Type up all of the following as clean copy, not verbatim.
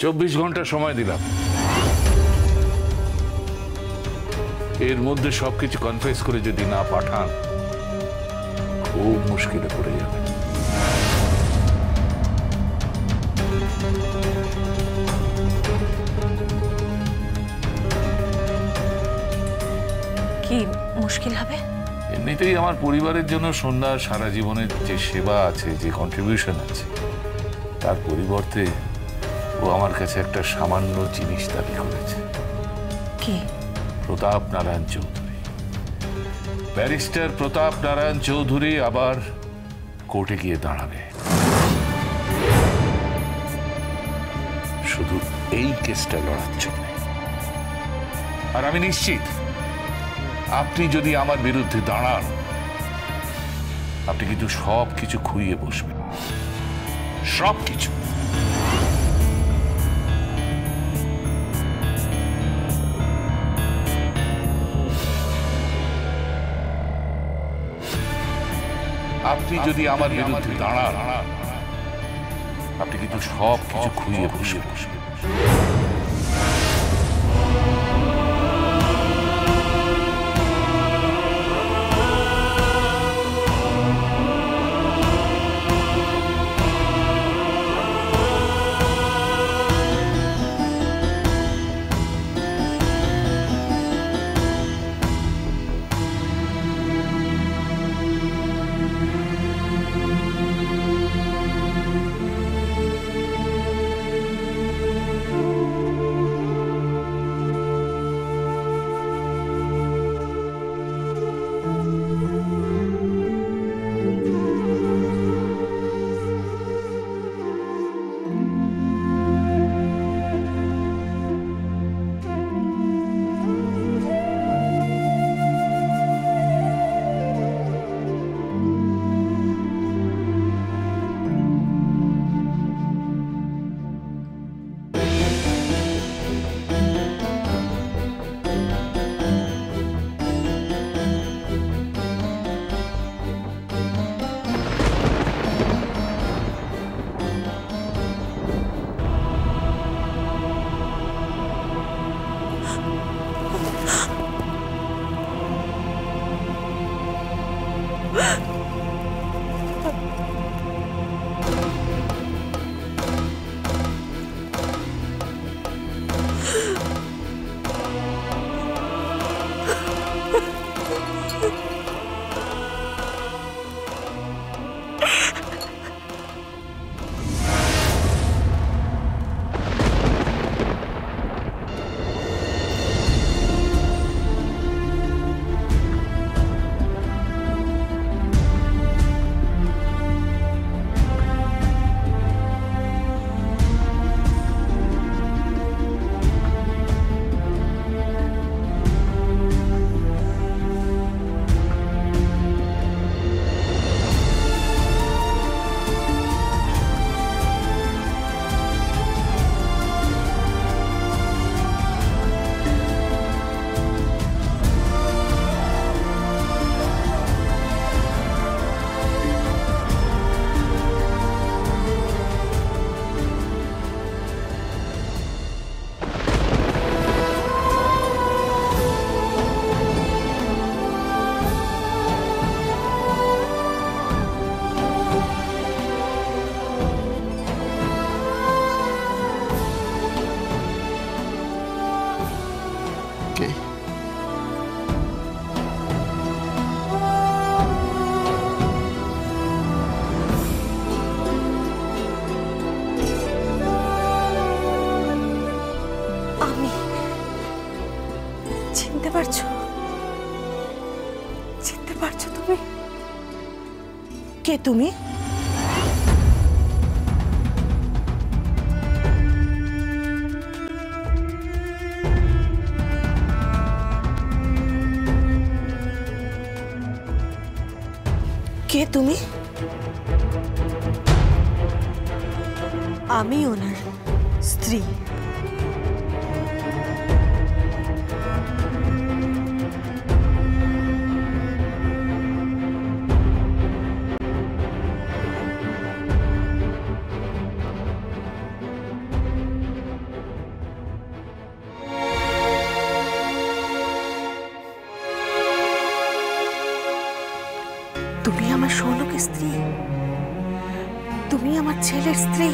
24 ঘন্টা সময় দিলাম, এর মধ্যে সবকিছু কনফেস করে যদি না পাঠান খুব মুশকিলে পড়ে যাবে। কি মুশকিল হবে? এমনিতেই আমার পরিবারের জন্য সন্ধ্যার সারা জীবনের যে সেবা আছে, যে কন্ট্রিবিউশন আছে, তার পরিবর্তে ও আমার কাছে একটা সামান্য জিনিস দাবি করেছে। কি? প্রতাপ নারায়ণ চৌধুরী, ব্যারিস্টার প্রতাপ নারায়ণ চৌধুরী আবার কোর্টে গিয়ে দাঁড়াবে, শুধু এই কেসটা লড়ার জন্য। আর আমি নিশ্চিত আপনি যদি আমার বিরুদ্ধে দাঁড়ান, আপনি কিন্তু সবকিছু খুইয়ে বসবেন, সবকিছু। আপনি যদি আমার বিরুদ্ধে দাঁড়ান, আপনি কিন্তু সবকিছু খুইয়ে বসবেন। চিনতে পারছো তুমি? কে তুমি? কে তুমি? আমি ওনার স্ত্রী। সৌনকের স্ত্রী, তুমি আমার ছেলের স্ত্রী।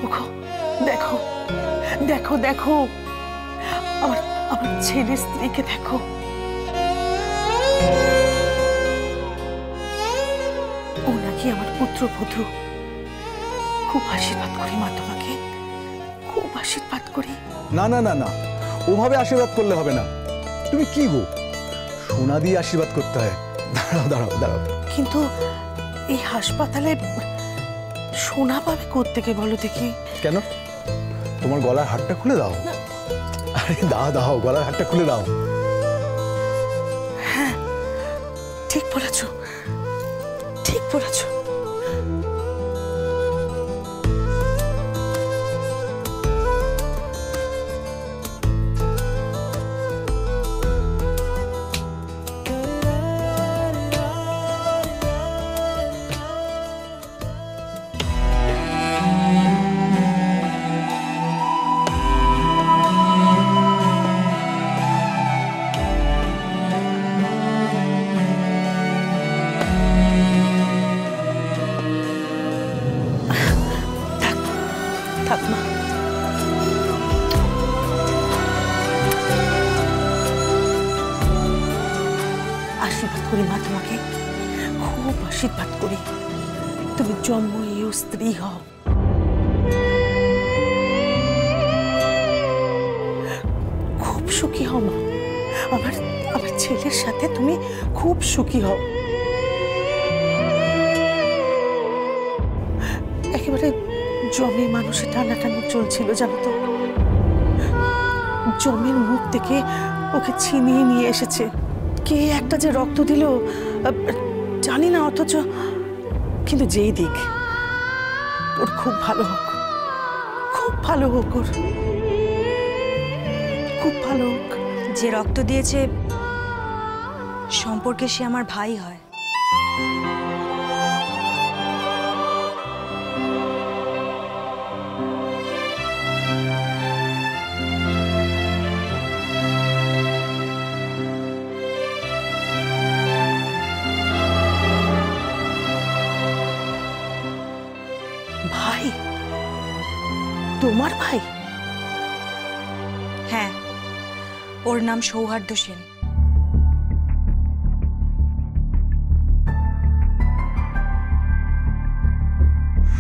ওগো, দেখো দেখো দেখো, আমার আমার ছেলের স্ত্রীকে দেখো। ও নাকি আমার পুত্রবধূ। খুব আশীর্বাদ করি মা তোমাকে, খুব আশীর্বাদ করি। না না না না, ওভাবে আশীর্বাদ করলে হবে না। তুমি কি গো, সোনা দিয়ে আশীর্বাদ করতে হয়। দাঁড়াও দাঁড়াও দাঁড়াও। কিন্তু এই হাসপাতালে সোনা পাবে কোত্থেকে বলো দেখি? কেন, তোমার গলার হারটা খুলে দাও। আরে দাও দাও, গলার হারটা খুলে দাও। হ্যাঁ, ঠিক বলেছ, ঠিক বলেছ। থাকমা, আশীর্বাদ করি মা তোমাকে, খুব আশীর্বাদ করি। তুমি জন্মীয় স্ত্রী হও। খুব সুখী হও মা, আমার আমার ছেলের সাথে তুমি খুব সুখী হও। একেবারে জমের মানুষের টানাটানি চলছিল জানো তো। জমের মুখ থেকে ওকে ছিনিয়ে নিয়ে এসেছে কে একটা, যে রক্ত দিল জানি না, অথচ কিন্তু যেই দিক, ওর খুব ভালো হোক, খুব ভালো হোক, ওর খুব ভালো হোক। যে রক্ত দিয়েছে সম্পর্কে সে আমার ভাই হয়। ভাই? তোমার ভাই? হ্যাঁ, ওর নাম সৌহার্দ্য সেন।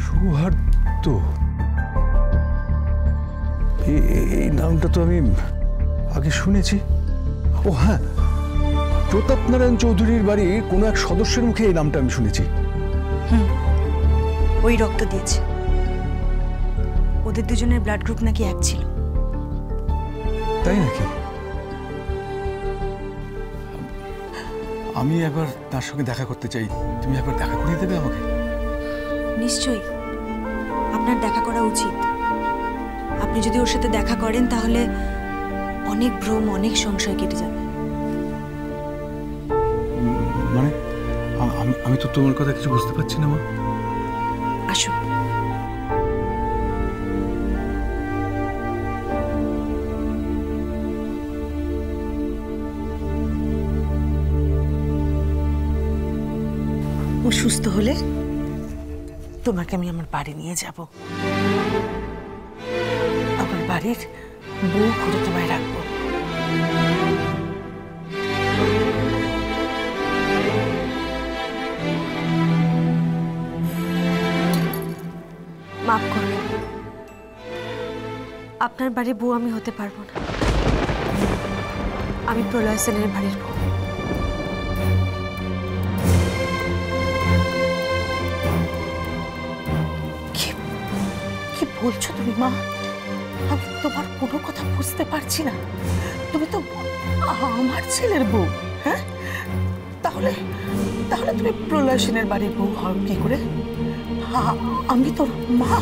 সৌহার্দ্য, এই নামটা তো আমি আগে শুনেছি। ও হ্যাঁ, প্রতাপ নারায়ণ চৌধুরীর বাড়ির কোনো এক সদস্যের মুখে এই নামটা আমি শুনেছি। ওই রক্ত দিয়েছে। ওদের দুজনের ব্লাড গ্রুপ নাকি এক ছিল। তাই নাকি? আমি একবার তার সঙ্গে দেখা করতে চাই, তুমি একবার দেখা করিয়ে দেবে আমাকে? নিশ্চয়ই, আপনার দেখা করা উচিত। আপনি যদি ওর সাথে দেখা করেন তাহলে অনেক ভ্রম, অনেক সংশয় কেটে যাবে। মানে আমি তো তোমার কথা কিছু বুঝতে পারছি না মা। আসুন। ও সুস্থ হলে তোমাকে আমি আমার বাড়ি নিয়ে যাব। আমার বাড়ির বউ করে তোমায় রাখবো। মাফ করবেন, আপনার বাড়ির বউ আমি হতে পারবো না। আমি প্রলয় সেনের বাড়ির বউ। কি বলছো তুমি মা? আমি তোমার কোনো কথা বুঝতে পারছি না। তুমি তো আমার ছেলের বউ। হ্যাঁ, তাহলে তাহলে তুমি প্রলয় সেনের বাড়ির বউ হও কি করে? আমি তোর মা।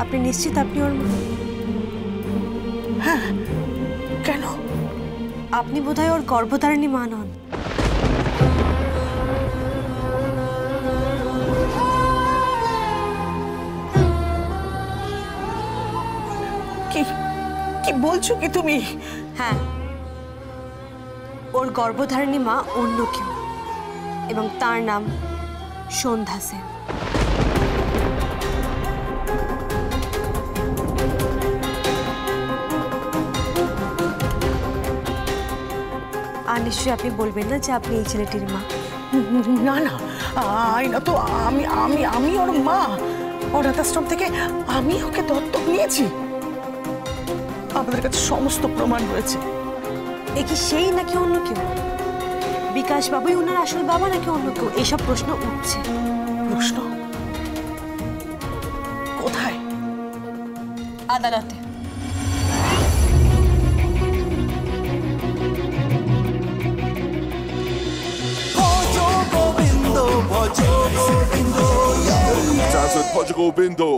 আপনি নিশ্চিত আপনি ওর মা? হ্যাঁ, কেন? আপনি বোধহয় ওর গর্ভধারিণী মা নন। কি বলছো কি তুমি? হ্যাঁ, ওর গর্ভধারিণী মা অন্য কেউ, এবং তার নাম সন্ধ্যা সেন। আর নিশ্চয়ই আপনি বলবেন না যে আপনি এই ছেলেটির মা। না না, আয়না তো আমি আমি আমি ওর মা। অনাথ আশ্রম থেকে আমি ওকে দত্তক নিয়েছি। আমাদের কাছে সমস্ত প্রমাণ রয়েছে। এ কি সেই নাকি অন্য কেউ? বিকাশ বাবুই ওনার আসল বাবা নাকি অন্য কেউ? এইসব প্রশ্ন উঠছে। প্রশ্ন কোথায়? আদালতে। Dance with Portugal Bindo.